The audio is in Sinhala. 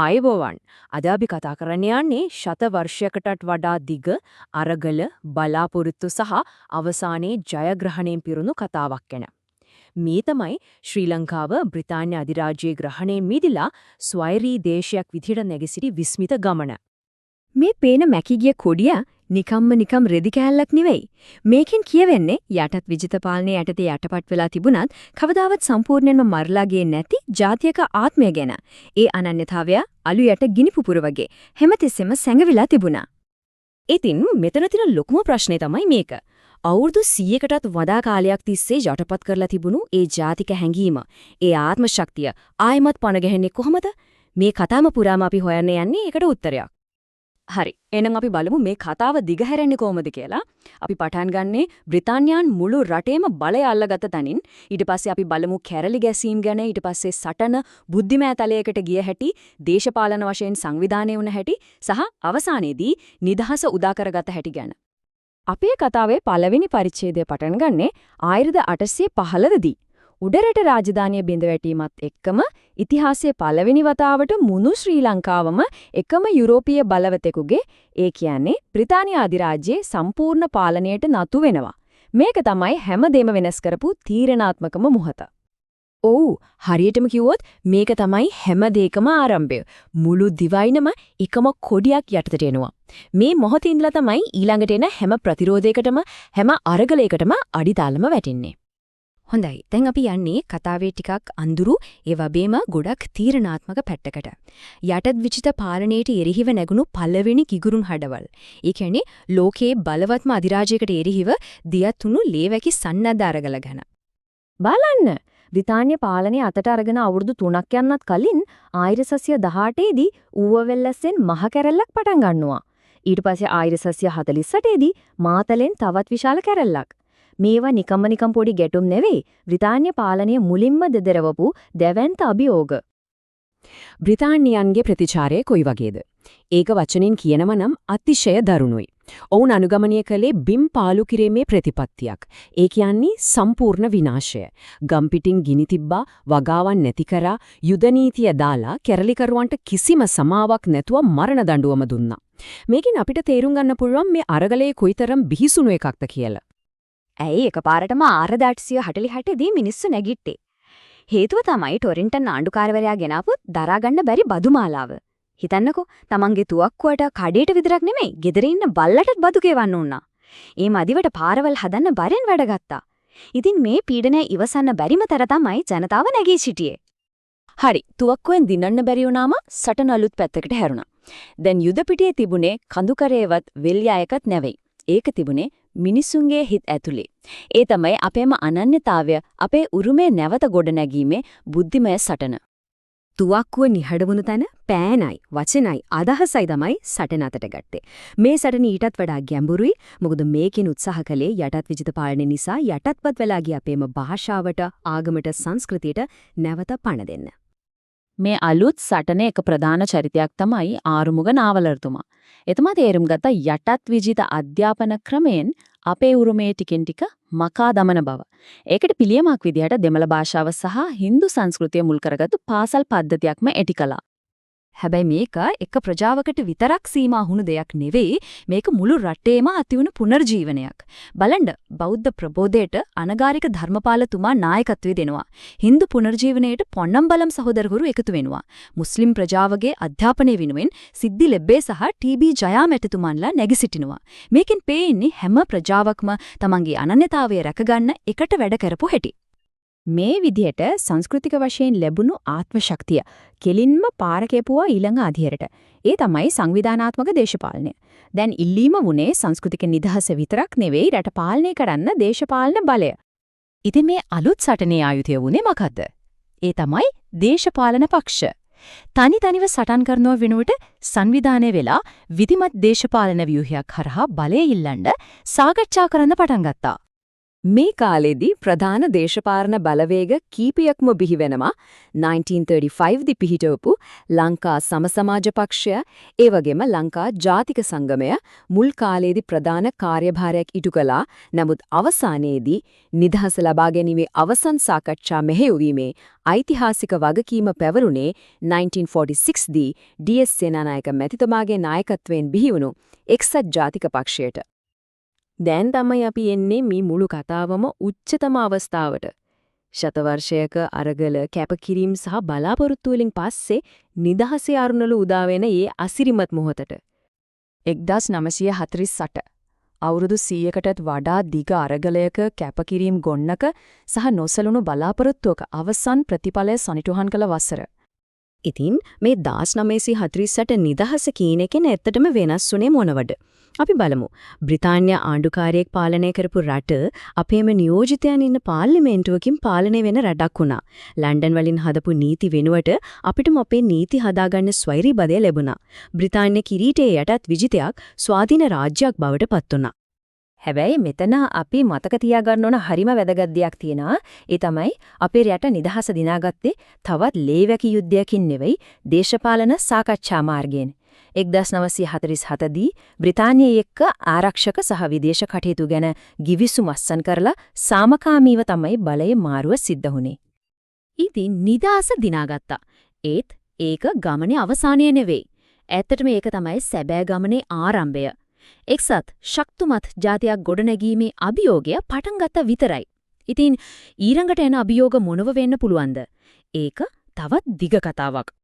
ආයුබෝවන්. අද අපි කතා කරන්න යන්නේ ශත වර්ෂයකටත් වඩා දිග අරගල බලාපොරොත්තු සහ අවසානයේ ජයග්‍රහණයෙන් පිරුණු කතාවක් ගැන. මේ තමයි ශ්‍රී ලංකාව බ්‍රිතාන්‍ය අධිරාජ්‍යයේ ග්‍රහණයෙන් මිදිලා ස්වෛරී දේශයක් විදිහට නැගී විස්මිත ගමන. මේ පේන මැකිගිය කොඩිය නිකම් රෙදි කෑල්ලක් නෙවෙයි. මේකෙන් කියවෙන්නේ යටත් විජිත පාලනයේ යටතේ යටපත් වෙලා තිබුණත් කවදාවත් සම්පූර්ණයෙන්ම මරලා ගියේ නැති ජාතියක ආත්මය ගැන. ඒ අනන්‍යතාවය අලු යට ගිනි පුපුර වගේ හැමතිස්සෙම සැඟවිලා තිබුණා. ඉතින් මෙතන තියෙන ලොකුම ප්‍රශ්නේ තමයි මේක. අවුරුදු 100කටත් වඩා කාලයක් තිස්සේ යටපත් කරලා තිබුණු ඒ ජාතික හැඟීම, ඒ ආත්ම ශක්තිය ආයමත් පණ ගැහෙන්නේ කොහොමද? මේ කතාවම පුරාම අපි හොයන්න යන්නේ ඒකට උත්තරයක්. හරි. එහෙනම් අපි බලමු මේ කතාව දිගහැරෙන්නේ කොහොමද කියලා. අපි පටන් ගන්නේ බ්‍රිතාන්‍යයන් මුළු රටේම බලය අල්ලගත්ත තැනින්. ඊට පස්සේ අපි බලමු කැරලි ගැසීම් ගැන, ඊට පස්සේ සටන බුද්ධිමය තලයකට ගිය හැටි, දේශපාලන වශයෙන් සංවිධානය වුණ හැටි සහ අවසානයේදී නිදහස උදා කරගත හැටි ගැන. අපේ කතාවේ පළවෙනි පරිච්ඡේදය පටන් ගන්නේ 1815 දී. උඩරට රාජධානිය බිඳ වැටීමත් එක්කම ඉතිහාසයේ පළවෙනි වතාවට මුළු ශ්‍රී ලංකාවම එකම යුරෝපීය බලවතෙකුගේ ඒ කියන්නේ බ්‍රිතාන්‍ය අධිරාජ්‍යයේ සම්පූර්ණ පාලනයට නතු වෙනවා. මේක තමයි හැමදේම වෙනස් කරපු තීරණාත්මකම මොහොත. ඔව් හරියටම කිව්වොත් මේක තමයි හැමදේකම ආරම්භය. මුළු දිවයිනම එකම කොඩියක් යටතට එනවා. මේ මොහොතේ ඉඳලා තමයි ඊළඟට එන හැම ප්‍රතිරෝධයකටම හැම අරගලයකටම අඩිතාලම වැටෙන්නේ. හොඳයි. දැන් අපි යන්නේ කතාවේ ටිකක් අඳුරු ඒ වගේම ගොඩක් තීරණාත්මක පැත්තකට. යටත් විචිත පාලනයට එරෙහිව නැගුණු පළවෙනි කිගුරුන් හඩවල්. ඒ කියන්නේ ලෝකයේ බලවත්ම අධිරාජ්‍යයකට එරෙහිව දියත්තුණු ලේවැකි සන්නද්ධ අරගල ගැන. බලන්න. බ්‍රිතාන්‍ය පාලනය අතට අරගෙන අවුරුදු 3ක් යන්නත් කලින් 1918 දී ඌවවෙල්ලෙන් මහ කැරැල්ලක් පටන් ගන්නවා. ඊට පස්සේ 1948 දී මාතලෙන් තවත් විශාල කැරැල්ලක්. මේවා නිකම් පොඩි ගැටුම් නෙවෙයි. බ්‍රිතාන්‍ය පාලනය මුලින්ම දෙදරවපු දැවැන්ත අභියෝග. බ්‍රිතාන්‍යයන්ගේ ප්‍රතිචාරය කොයි වගේද? ඒක වචනෙන් කියනම නම් අතිශය දරුණුයි. ඔවුන් අනුගමනය කළේ බිම් පාලු කිරීමේ ප්‍රතිපත්තියක්. ඒ කියන්නේ සම්පූර්ණ විනාශය. ගම්පිටින් ගිනි තිබ්බා, වගාවන් නැති කරා, යුද නීතිය දාලා කැරලිකරුවන්ට කිසිම සමාවක් නැතුව මරණ දඬුවම දුන්නා. මේකෙන් අපිට තේරුම් ගන්න පුළුවන් මේ අරගලයේ කොයිතරම් බිහිසුණු එකක්ද කියලා. ඇයි එකපාරටම 1846 දී මිනිස්සු නැගිට්ටේ? හේතුව තමයි ටොරින්ටන් ආණ්ඩුකාරවරයා ගෙනාපු දරා ගන්න බැරි බදු මාලාව. හිතන්නකෝ, තමන්ගේ තුවක්කුවට කඩේට විතරක් නෙමෙයි, ගෙදර ඉන්න බල්ලටත් බදු ගෙවන්න උනා. ඒ මදිවට පාරවල් හදන්න බරෙන් වැඩ ගත්තා. ඉතින් මේ පීඩනය ඉවසන්න බැරිම තර තමයි ජනතාව නැගී සිටියේ. හරි, තුවක්කුවෙන් දිනන්න බැරි වුණාම සටන අලුත් පැත්තකට හැරුණා. දැන් යුද පිටියේ තිබුණේ කඳුකරේවත් වෙල්යායකත් නෙවෙයි. ඒක තිබුණේ මිනිසුන්ගේ හිත ඇතුලේ. ඒ තමයි අපේම අනන්‍යතාවය, අපේ උරුමේ නැවත ගොඩනැගීමේ බුද්ධිමය සටන. තුවක්කුව නිහඬ තැන පෑනයි, වචනයි, අදහසයි තමයි සටන අතට ගත්තේ. මේ සටන ඊටත් වඩා ගැඹුරුයි. මොකද මේකෙන් උත්සාහ කළේ යටත් විජිත පාලනය නිසා යටත්පත් වෙලා ගිය අපේම භාෂාවට, ආගමට, සංස්කෘතියට නැවත පණ දෙන්න. මේ අලුත් සටනේ එක ප්‍රධාන චරිතයක් තමයි ආරුමුග නාවලතුමා. එතුමා තේරුම් ගත්ත යටත් විජිත අධ්‍යාපන ක්‍රමයෙන් අපේ උරුමයේ ටිකෙන් ටික මකා දමන බව. ඒකට පිළියමක් විදිහට දෙමළ භාෂාව සහ හින්දු සංස්කෘතිය මුල් කරගත්තු පාසල් පද්ධතියක්ම එටි කළා. හැබැයි මේක එක ප්‍රජාවකට විතරක් සීමා වුණු දෙයක් නෙවෙයි. මේක මුළු රටේම ඇතිවුණු පුනර්ජීවනයක්. බලන්න, බෞද්ධ ප්‍රබෝධයට අනගාരിക ධර්මපාලතුමා නායකත්වය දෙනවා. හින්දු පුනර්ජීවනයේට පොන්නම්බලම් සහෝදරවරු එකතු වෙනවා. මුස්ලිම් ප්‍රජාවගේ අධ්‍යාපනය වෙනුවෙන් සිද්ධි ලෙබ්බේ සහ ටීබී ජයා මැතිතුමන්ලා නැගී සිටිනවා. මේකෙන් පේන්නේ හැම ප්‍රජාවක්ම තමන්ගේ අනන්‍යතාවය රැකගන්න එකට වැඩ කරපු හැටි. මේ විදිහට සංස්කෘතික වශයෙන් ලැබුණු ආත්ම ශක්තිය කෙලින්ම පාර කැපුවා ඊළඟ අධියරට. ඒ තමයි සංවිධානාත්මක දේශපාලනය. දැන් ඉල්ලීම වුණේ සංස්කෘතික නිදහස විතරක් නෙවෙයි, රට පාලනය කරන්න දේශපාලන බලය. ඉතින් මේ අලුත් සටනේ ආයුධය වුණේ මොකද්ද? ඒ තමයි දේශපාලන පක්ෂ. තනිව සටන් කරනව වෙනුවට සංවිධානය වෙලා විධිමත් දේශපාලන ව්‍යුහයක් හරහා බලය ඉල්ලන්න සාකච්ඡා කරන්න පටන් ගත්තා. මේ කාලෙදී ප්‍රධාන දේශපාලන බලවේග කීපයක්ම බිහි වෙනවා 1935 දී පිහිටවපු ලංකා සමසමාජ පක්ෂය ඒ වගේම ලංකා ජාතික සංගමය මුල් කාලයේදී ප්‍රධාන කාර්යභාරයක් ඉටු කළා. නමුත් අවසානයේදී නිදහස ලබා ගැනීමේ අවසන් සාකච්ඡා මෙහෙයවීමේ ඓතිහාසික වගකීම පැවරුනේ 1946 දී ඩී.එස්. සේනානායක මැතිතුමාගේ නායකත්වයෙන් බිහි වුණු එක්සත් ජාතික පක්ෂයට. දැන් තමයි අපි එන්නේ මේ මුළු කතාවම උච්චතම අවස්ථාවට. ශතවර්ෂයක අරගල කැපකිරීම සහ බලාපොරොත්තු වලින් පස්සේ නිදහසේ අරුණලු උදා වෙන මේ අසිරිමත් මොහොතට 1948 අවුරුදු 100කටත් වඩා දිග අරගලයක කැපකිරීම ගොන්නක සහ නොසලුණු බලාපොරොත්තුවක අවසන් ප්‍රතිඵලය සනිටුහන් කළ වසර. ඉතින් මේ 1948 නිදහස කියන එකෙන් ඇත්තටම වෙනස් වුණේ මොනවද? අපි බලමු. බ්‍රිතාන්‍ය ආණ්ඩුකාරයෙක් පාලනය කරපු රට අපේම නියෝජිතයන් ඉන්න පාර්ලිමේන්තුවකින් පාලනය වෙන රටක් වුණා. ලන්ඩන් වලින් හදපු නීති වෙනුවට අපිටම අපේ නීති හදාගන්න ස්වෛරීබදය ලැබුණා. බ්‍රිතාන්‍ය කිරීටයේ යටත් විජිතයක් ස්වාධීන රාජ්‍යයක් බවට පත් වුණා. හැබැයි මෙතන අපි මතක තියාගන්න ඕන හරිම වැදගත් දෙයක් තියෙනවා. ඒ තමයි අපේ රට නිදහස දිනාගත්තේ තවත් ලේවැකි යුද්ධයකින් නෙවෙයි දේශපාලන සාකච්ඡා මාර්ගයෙන්. 1947 දී බ්‍රිතාන්‍යයේ එක්ක ආරක්ෂක සහ විදේශ කටයුතු ගැන ගිවිසුම් අත්සන් කරලා සාමකාමීව තමයි බලයේ මාරුව සිද්ධ වුනේ. ඉතින් නිදහස දිනාගත්තා. ඒත් ඒක ගමනේ අවසානය නෙවෙයි. ඇත්තටම ඒක තමයි සැබෑ ගමනේ ආරම්භය. එක්සත් ශක්තිමත් ජාතියක් ගොඩනැගීමේ අභියෝගය පටන් ගත්තා විතරයි. ඉතින් ඊළඟට එන අභියෝග මොනව වෙන්න පුළුවන්ද? ඒක තවත් දිග කතාවක්.